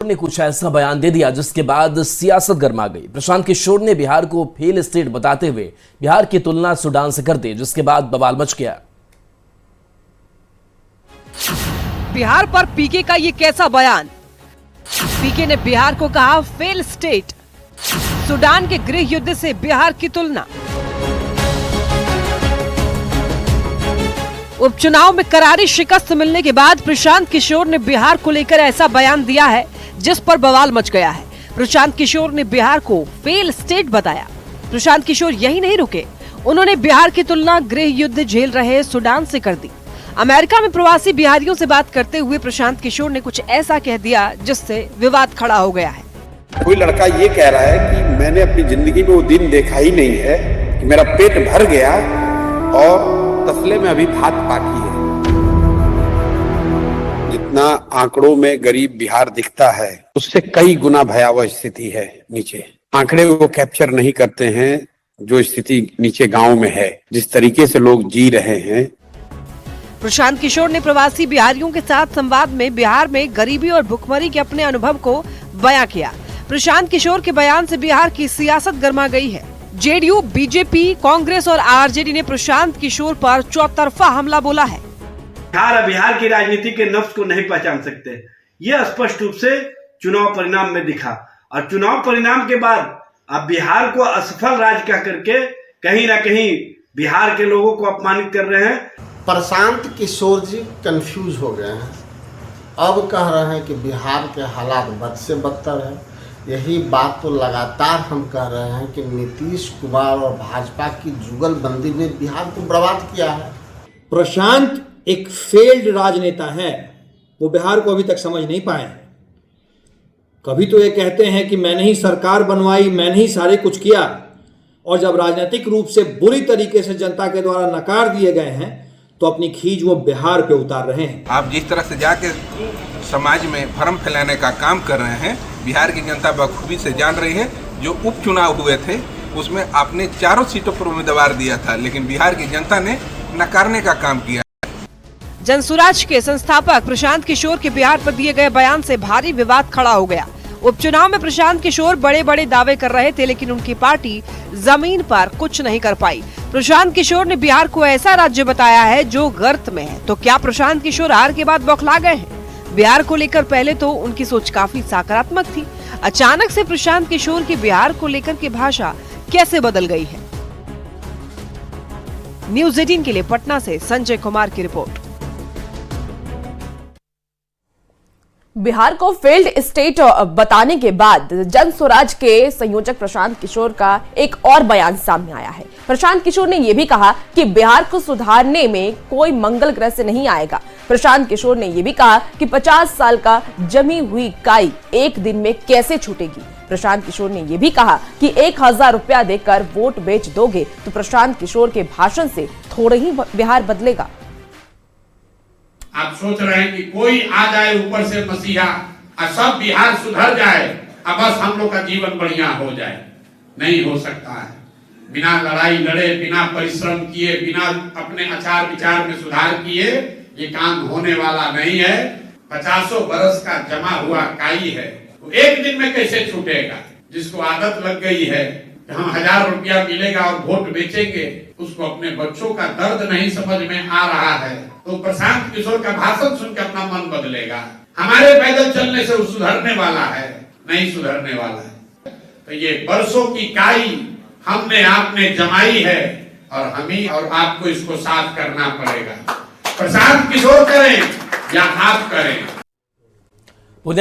ने कुछ ऐसा बयान दे दिया जिसके बाद सियासत गर्मा गई। प्रशांत किशोर ने बिहार को फेल स्टेट बताते हुए बिहार की तुलना सूडान से कर दी, जिसके बाद बवाल मच गया। बिहार पर पीके का ये कैसा बयान। पीके ने बिहार को कहा फेल स्टेट, सूडान के गृह युद्ध से बिहार की तुलना। उपचुनाव में करारी शिकस्त मिलने के बाद प्रशांत किशोर ने बिहार को लेकर ऐसा बयान दिया है जिस पर बवाल मच गया है। प्रशांत किशोर ने बिहार को फेल स्टेट बताया। प्रशांत किशोर यही नहीं रुके, उन्होंने बिहार की तुलना गृह युद्ध झेल रहे सूडान से कर दी। अमेरिका में प्रवासी बिहारियों से बात करते हुए प्रशांत किशोर ने कुछ ऐसा कह दिया जिससे विवाद खड़ा हो गया है। कोई लड़का ये कह रहा है कि मैंने अपनी जिंदगी में वो दिन देखा ही नहीं है कि मेरा पेट भर गया और तसले में अभी भात बाकी है। जितना आंकड़ों में गरीब बिहार दिखता है उससे कई गुना भयावह स्थिति है नीचे। आंकड़े वो कैप्चर नहीं करते हैं जो स्थिति नीचे गांव में है, जिस तरीके से लोग जी रहे हैं। प्रशांत किशोर ने प्रवासी बिहारियों के साथ संवाद में बिहार में गरीबी और भुखमरी के अपने अनुभव को बयां किया। प्रशांत किशोर के बयान से बिहार की सियासत गर्मा गई है। जेडीयू, बीजेपी, कांग्रेस और आरजेडी ने प्रशांत किशोर पर चौतरफा हमला बोला है। बिहार की राजनीति के नफ्स को नहीं पहचान सकते, यह स्पष्ट रूप से चुनाव परिणाम में दिखा। और चुनाव परिणाम के बाद अब बिहार को असफल राज्य कह करके कहीं ना कहीं बिहार के लोगों को अपमानित कर रहे हैं। प्रशांत किशोर जी कंफ्यूज हो गए हैं। अब कह रहे हैं कि बिहार के हालात बद से बदतर है। यही बात तो लगातार हम कह रहे हैं कि नीतीश कुमार और भाजपा की जुगलबंदी ने बिहार को बर्बाद किया है। प्रशांत एक फेल्ड राजनेता है, वो बिहार को अभी तक समझ नहीं पाए हैं। कभी तो ये कहते हैं कि मैंने ही सरकार बनवाई, मैंने ही सारे कुछ किया, और जब राजनीतिक रूप से बुरी तरीके से जनता के द्वारा नकार दिए गए हैं तो अपनी खींच वो बिहार पे उतार रहे हैं। आप जिस तरह से जाके समाज में भ्रम फैलाने का काम कर रहे हैं, बिहार की जनता बखूबी से जान रही है। जो उपचुनाव हुए थे उसमें आपने चारों सीटों पर उम्मीदवार दिया था, लेकिन बिहार की जनता ने नकारने का काम किया। जनसुराज के संस्थापक प्रशांत किशोर के बिहार पर दिए गए बयान से भारी विवाद खड़ा हो गया। उपचुनाव में प्रशांत किशोर बड़े बड़े दावे कर रहे थे, लेकिन उनकी पार्टी जमीन पर कुछ नहीं कर पाई। प्रशांत किशोर ने बिहार को ऐसा राज्य बताया है जो गर्त में है। तो क्या प्रशांत किशोर हार के बाद बौखला गए हैं? बिहार को लेकर पहले तो उनकी सोच काफी सकारात्मक थी, अचानक से प्रशांत किशोर की बिहार को लेकर की भाषा कैसे बदल गई है? न्यूज़ 18 के लिए पटना से संजय कुमार की रिपोर्ट। बिहार को फेल्ड स्टेट बताने के बाद जनसुराज के संयोजक प्रशांत किशोर का एक और बयान सामने आया है। प्रशांत किशोर ने यह भी कहा कि बिहार को सुधारने में कोई मंगल ग्रह से नहीं आएगा। प्रशांत किशोर ने यह भी कहा कि 50 साल का जमी हुई काई एक दिन में कैसे छूटेगी। प्रशांत किशोर ने यह भी कहा कि 1000 रुपया देकर वोट बेच दोगे तो प्रशांत किशोर के भाषण से थोड़ा ही बिहार बदलेगा। आप सोच रहे हैं कि कोई आ जाए ऊपर से मसीहा और सब बिहार सुधर जाए, अब बस हम लोग का जीवन बढ़िया हो जाए। नहीं हो सकता है। बिना लड़ाई लड़े, बिना परिश्रम किए, बिना अपने आचार विचार में सुधार किए ये काम होने वाला नहीं है। 50 बरस का जमा हुआ काई है, वो एक दिन में कैसे छूटेगा? जिसको आदत लग गई है कि हम 1000 रुपया मिलेगा और वोट बेचेंगे, उसको अपने बच्चों का दर्द नहीं समझ में आ रहा है, तो प्रशांत किशोर का भाषण सुनकर अपना मन बदलेगा। हमारे पैदल चलने से वो सुधरने वाला है? नहीं सुधरने वाला है। तो ये बरसों की काई हमने आपने जमाई है और हम ही और आपको इसको साफ करना पड़ेगा। प्रशांत किशोर करें या आप करें,